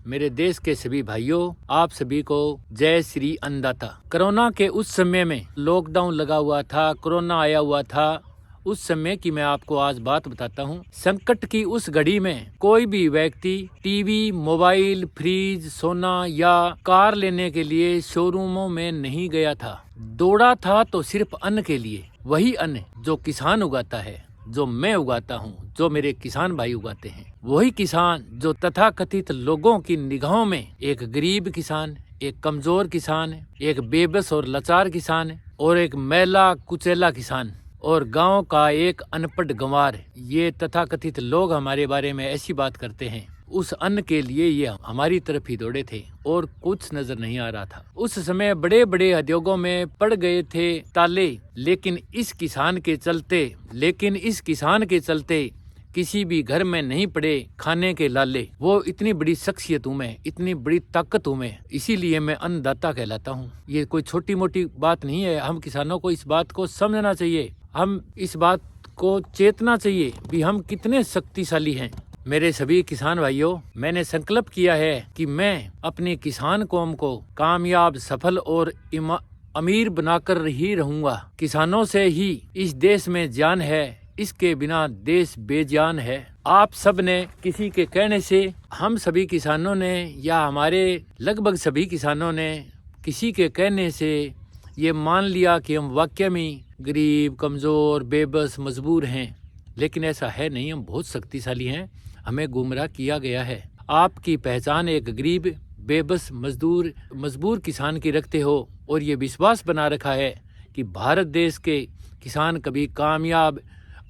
मेरे देश के सभी भाइयों, आप सभी को जय श्री अन्नदाता। कोरोना के उस समय में लॉकडाउन लगा हुआ था, कोरोना आया हुआ था, उस समय की मैं आपको आज बात बताता हूँ। संकट की उस घड़ी में कोई भी व्यक्ति टीवी, मोबाइल, फ्रिज, सोना या कार लेने के लिए शोरूमों में नहीं गया था। दौड़ा था तो सिर्फ अन्न के लिए, वही अन्न जो किसान उगाता है, जो मैं उगाता हूँ, जो मेरे किसान भाई उगाते हैं। वही किसान जो तथाकथित लोगों की निगाहों में एक गरीब किसान, एक कमजोर किसान, एक बेबस और लाचार किसान और एक मैला कुचैला किसान और गांव का एक अनपढ़ गंवार, ये तथाकथित लोग हमारे बारे में ऐसी बात करते हैं। उस अन्न के लिए ये हमारी तरफ ही दौड़े थे और कुछ नजर नहीं आ रहा था। उस समय बड़े बड़े उद्योगों में पड़ गए थे ताले, लेकिन इस किसान के चलते किसी भी घर में नहीं पड़े खाने के लाले। वो इतनी बड़ी शख्सियत हूँ मैं, इतनी बड़ी ताकत हूँ मैं, इसीलिए मैं अन्नदाता कहलाता हूँ। ये कोई छोटी मोटी बात नहीं है। हम किसानों को इस बात को समझना चाहिए, हम इस बात को चेतना चाहिए भी हम कितने शक्तिशाली हैं। मेरे सभी किसान भाइयों, मैंने संकल्प किया है कि मैं अपनी किसान कौम को कामयाब, सफल और अमीर बनाकर ही रहूंगा। किसानों से ही इस देश में जान है, इसके बिना देश बेजान है। आप सब ने किसी के कहने से, हम सभी किसानों ने या हमारे लगभग सभी किसानों ने किसी के कहने से ये मान लिया कि हम वाकई में गरीब, कमजोर, बेबस, मजबूर हैं। लेकिन ऐसा है नहीं, हम बहुत शक्तिशाली हैं। हमें गुमराह किया गया है। आपकी पहचान एक गरीब, बेबस, मजबूर किसान की रखते हो और ये विश्वास बना रखा है कि भारत देश के किसान कभी कामयाब,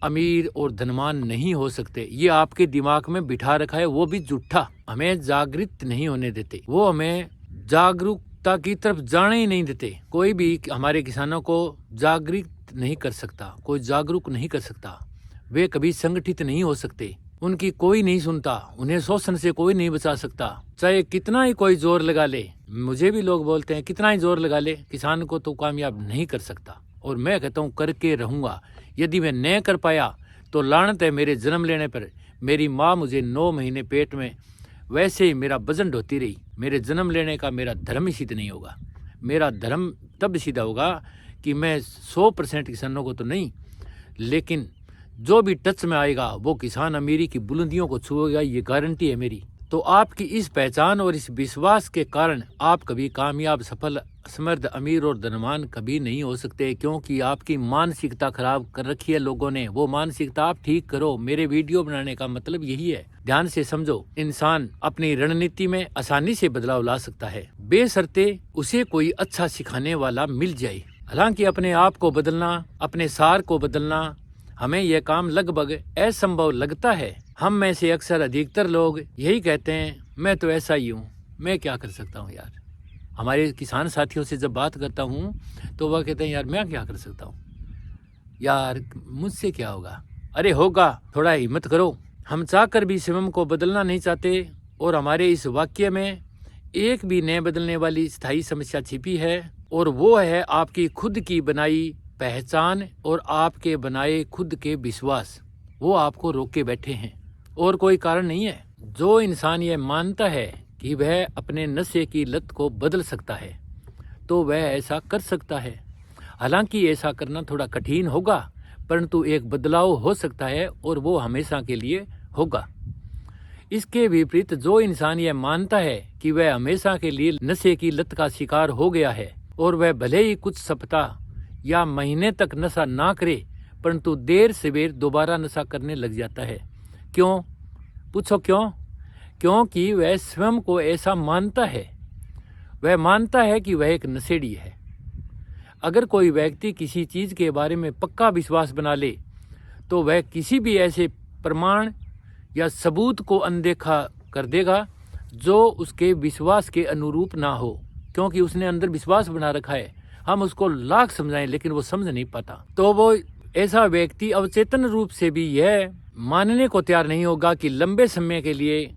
अमीर और धनवान नहीं हो सकते। ये आपके दिमाग में बिठा रखा है, वो भी झूठा। हमें जागृत नहीं होने देते, वो हमें जागरूकता की तरफ जाने ही नहीं देते। कोई भी हमारे किसानों को जागृत नहीं कर सकता, कोई जागरूक नहीं कर सकता। वे कभी संगठित नहीं हो सकते, उनकी कोई नहीं सुनता, उन्हें शोषण से कोई नहीं बचा सकता। चाहे कितना ही कोई जोर लगा ले, मुझे भी लोग बोलते हैं कितना ही जोर लगा ले, किसान को तो कामयाब नहीं कर सकता। और मैं कहता हूँ करके रहूंगा। यदि मैं न कर पाया तो लानत है मेरे जन्म लेने पर। मेरी माँ मुझे 9 महीने पेट में वैसे ही मेरा वजन ढोती रही। मेरे जन्म लेने का मेरा धर्म ही सिद्ध नहीं होगा। मेरा धर्म तब सिद्ध होगा कि मैं 100% किसानों को तो नहीं, लेकिन जो भी टच में आएगा वो किसान अमीरी की बुलंदियों को छुएगा, ये गारंटी है मेरी। तो आपकी इस पहचान और इस विश्वास के कारण आप कभी कामयाब, सफल, समृद्ध, अमीर और धनवान कभी नहीं हो सकते, क्योंकि आपकी मानसिकता खराब कर रखी है लोगों ने। वो मानसिकता आप ठीक करो। मेरे वीडियो बनाने का मतलब यही है। ध्यान से समझो, इंसान अपनी रणनीति में आसानी से बदलाव ला सकता है, बेशर्ते उसे कोई अच्छा सिखाने वाला मिल जाए। हालांकि अपने आप को बदलना, अपने सार को बदलना, हमें यह काम लगभग असंभव लगता है। हम में से अक्सर अधिकतर लोग यही कहते हैं, मैं तो ऐसा ही हूँ, मैं क्या कर सकता हूँ यार। हमारे किसान साथियों से जब बात करता हूँ तो वह कहते हैं, यार मैं क्या कर सकता हूँ यार, मुझसे क्या होगा। अरे होगा, थोड़ा हिम्मत करो। हम चाहकर भी स्वयं को बदलना नहीं चाहते और हमारे इस वाक्य में एक भी नए बदलने वाली स्थायी समस्या छिपी है, और वो है आपकी खुद की बनाई पहचान और आपके बनाए खुद के विश्वास। वो आपको रोके बैठे हैं और कोई कारण नहीं है। जो इंसान ये मानता है कि वह अपने नशे की लत को बदल सकता है तो वह ऐसा कर सकता है। हालांकि ऐसा करना थोड़ा कठिन होगा, परंतु एक बदलाव हो सकता है और वो हमेशा के लिए होगा। इसके विपरीत जो इंसान ये मानता है कि वह हमेशा के लिए नशे की लत का शिकार हो गया है और वह भले ही कुछ सप्ताह या महीने तक नशा ना करे, परंतु देर सवेर दोबारा नशा करने लग जाता है। क्यों? पूछो क्यों? क्योंकि वह स्वयं को ऐसा मानता है। वह मानता है कि वह एक नशेड़ी है। अगर कोई व्यक्ति किसी चीज के बारे में पक्का विश्वास बना ले तो वह किसी भी ऐसे प्रमाण या सबूत को अनदेखा कर देगा जो उसके विश्वास के अनुरूप ना हो, क्योंकि उसने अंदर विश्वास बना रखा है। हम उसको लाख समझाएं लेकिन वो समझ नहीं पाता। तो वो ऐसा व्यक्ति अवचेतन रूप से भी यह मानने को तैयार नहीं होगा कि लंबे समय के लिए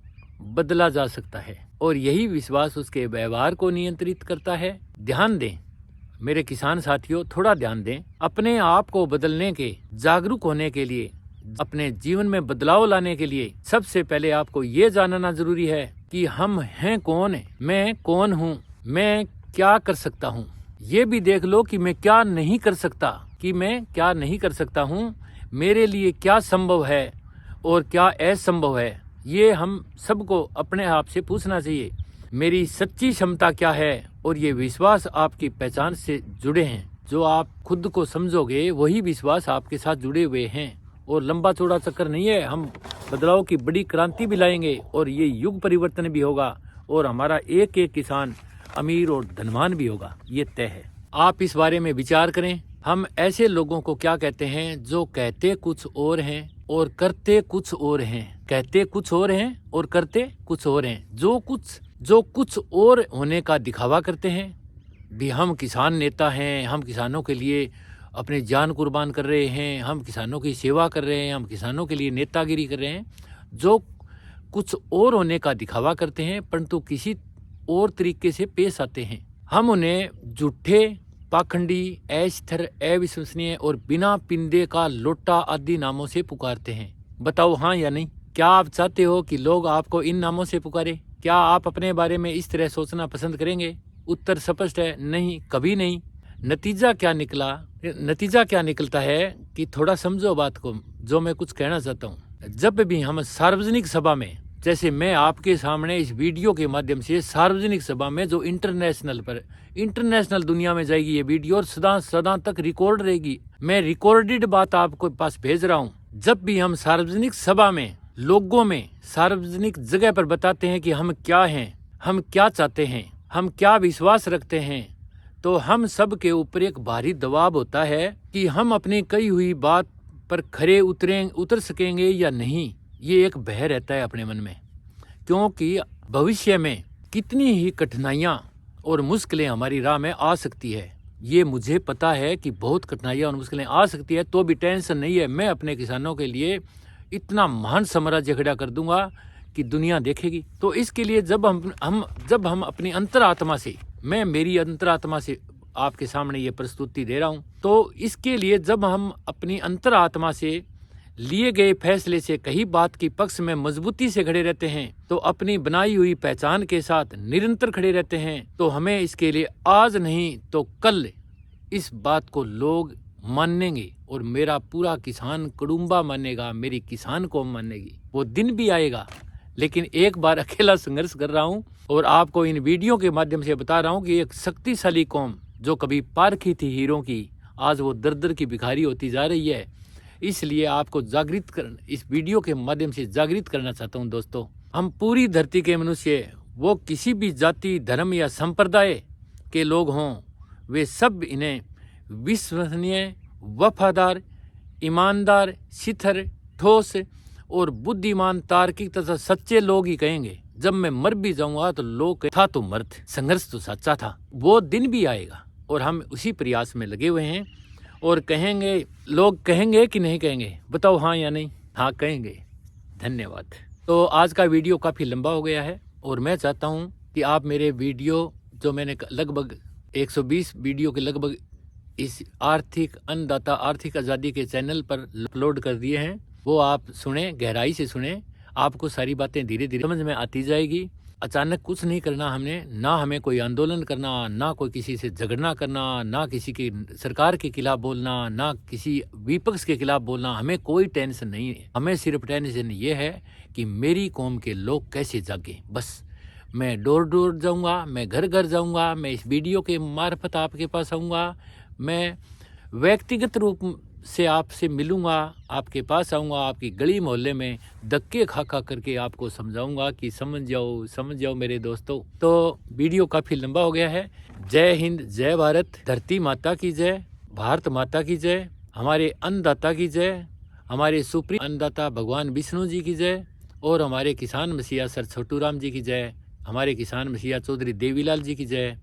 बदला जा सकता है, और यही विश्वास उसके व्यवहार को नियंत्रित करता है। ध्यान दें मेरे किसान साथियों, थोड़ा ध्यान दें। अपने आप को बदलने के, जागरूक होने के लिए, अपने जीवन में बदलाव लाने के लिए सबसे पहले आपको ये जानना जरूरी है कि हम हैं कौन, मैं कौन हूँ, मैं क्या कर सकता हूँ। ये भी देख लो कि मैं क्या नहीं कर सकता, कि मैं क्या नहीं कर सकता हूँ, मेरे लिए क्या संभव है और क्या असंभव है। ये हम सबको अपने आप से पूछना चाहिए। मेरी सच्ची क्षमता क्या है, और ये विश्वास आपकी पहचान से जुड़े हैं। जो आप खुद को समझोगे वही विश्वास आपके साथ जुड़े हुए हैं। और लंबा चौड़ा चक्कर नहीं है, हम बदलाव की बड़ी क्रांति भी लाएंगे और ये युग परिवर्तन भी होगा और हमारा एक एक किसान अमीर और धनवान भी होगा, ये तय है। आप इस बारे में विचार करें। हम ऐसे लोगों को क्या कहते हैं जो कहते कुछ और हैं और करते कुछ और हैं। कहते कुछ और हैं और करते कुछ और हैं। जो कुछ और होने का दिखावा करते हैं भी। हम किसान नेता हैं, हम किसानों के लिए अपने जान कुर्बान कर रहे हैं, हम किसानों की सेवा कर रहे हैं, हम किसानों के लिए नेतागिरी कर रहे हैं। जो कुछ और होने का दिखावा करते हैं परंतु किसी और तरीके से पेश आते हैं। हम उन्हें झूठे, पाखंडी, अस्थिर, अविश्वसनीय और बिना पिंदे का लोटा आदि नामों से पुकारते हैं। बताओ हाँ या नहीं? क्या आप चाहते हो कि लोग आपको इन नामों से पुकारे? क्या आप अपने बारे में इस तरह सोचना पसंद करेंगे? उत्तर स्पष्ट है, नहीं, कभी नहीं। नतीजा क्या निकलता है कि थोड़ा समझो बात को, जो मैं कुछ कहना चाहता हूँ। जब भी हम सार्वजनिक सभा में, जैसे मैं आपके सामने इस वीडियो के माध्यम से सार्वजनिक सभा में, जो इंटरनेशनल दुनिया में जाएगी ये वीडियो और सदा तक रिकॉर्ड रहेगी, मैं रिकॉर्डेड बात आपको पास भेज रहा हूँ। जब भी हम सार्वजनिक सभा में लोगों में सार्वजनिक जगह पर बताते हैं कि हम क्या हैं, हम क्या चाहते हैं, हम क्या विश्वास रखते हैं, तो हम सब के ऊपर एक भारी दबाव होता है कि हम अपनी कही हुई बात पर खरे उतर सकेंगे या नहीं। ये एक भय रहता है अपने मन में, क्योंकि भविष्य में कितनी ही कठिनाइयाँ और मुश्किलें हमारी राह में आ सकती है। ये मुझे पता है कि बहुत कठिनाइयाँ और मुश्किलें आ सकती है, तो भी टेंशन नहीं है। मैं अपने किसानों के लिए इतना महान साम्राज्य खड़ा कर दूंगा कि दुनिया देखेगी। तो इसके लिए जब हम अपनी अंतरात्मा से, मैं मेरी अंतरात्मा से आपके सामने ये प्रस्तुति दे रहा हूँ, तो इसके लिए जब हम अपनी अंतरात्मा से लिए गए फैसले से कही बात की पक्ष में मजबूती से खड़े रहते हैं, तो अपनी बनाई हुई पहचान के साथ निरंतर खड़े रहते हैं, तो हमें इसके लिए आज नहीं तो कल इस बात को लोग मानेंगे और मेरा पूरा किसान कुडुम्बा मानेगा, मेरी किसान कौम मानेगी। वो दिन भी आएगा, लेकिन एक बार अकेला संघर्ष कर रहा हूँ और आपको इन वीडियो के माध्यम से बता रहा हूँ कि एक शक्तिशाली कौम जो कभी पारखी थी हीरों की, आज वो दर की भिखारी होती जा रही है। इसलिए आपको इस वीडियो के माध्यम से जागृत करना चाहता हूँ। दोस्तों, हम पूरी धरती के मनुष्य, वो किसी भी जाति, धर्म या संप्रदाय के लोग हों, वे सब इन्हें विश्वसनीय, वफादार, ईमानदार, शिथिल, ठोस और बुद्धिमान, तार्किक तथा सच्चे लोग ही कहेंगे। जब मैं मर भी जाऊंगा तो लोग था तो मर्द, संघर्ष तो सच्चा था। वो दिन भी आएगा और हम उसी प्रयास में लगे हुए हैं। और कहेंगे, लोग कहेंगे कि नहीं कहेंगे? बताओ हाँ या नहीं? हाँ कहेंगे। धन्यवाद। तो आज का वीडियो काफ़ी लंबा हो गया है और मैं चाहता हूँ कि आप मेरे वीडियो, जो मैंने लगभग 120 वीडियो के लगभग इस अन्नदाता आर्थिक आज़ादी के चैनल पर अपलोड कर दिए हैं, वो आप सुने, गहराई से सुने। आपको सारी बातें धीरे धीरे समझ में आती जाएगी। अचानक कुछ नहीं करना हमने, ना हमें कोई आंदोलन करना, ना कोई किसी से झगड़ना करना, ना किसी की सरकार के खिलाफ बोलना, ना किसी विपक्ष के खिलाफ बोलना। हमें कोई टेंशन नहीं है। हमें सिर्फ टेंशन ये है कि मेरी कौम के लोग कैसे जागे। बस मैं डोर डोर जाऊंगा, मैं घर घर जाऊंगा, मैं इस वीडियो के मार्फत आपके पास आऊँगा, मैं व्यक्तिगत रूप से आपसे मिलूंगा, आपके पास आऊँगा, आपकी गली मोहल्ले में धक्के खा करके आपको समझाऊंगा कि समझ जाओ मेरे दोस्तों। तो वीडियो काफ़ी लंबा हो गया है। जय हिंद, जय भारत, धरती माता की जय, भारत माता की जय, हमारे अन्नदाता की जय, हमारे सुप्रीम अन्नदाता भगवान विष्णु जी की जय, और हमारे किसान मसीहा सर छोटू राम जी की जय, हमारे किसान मसीहा चौधरी देवीलाल जी की जय।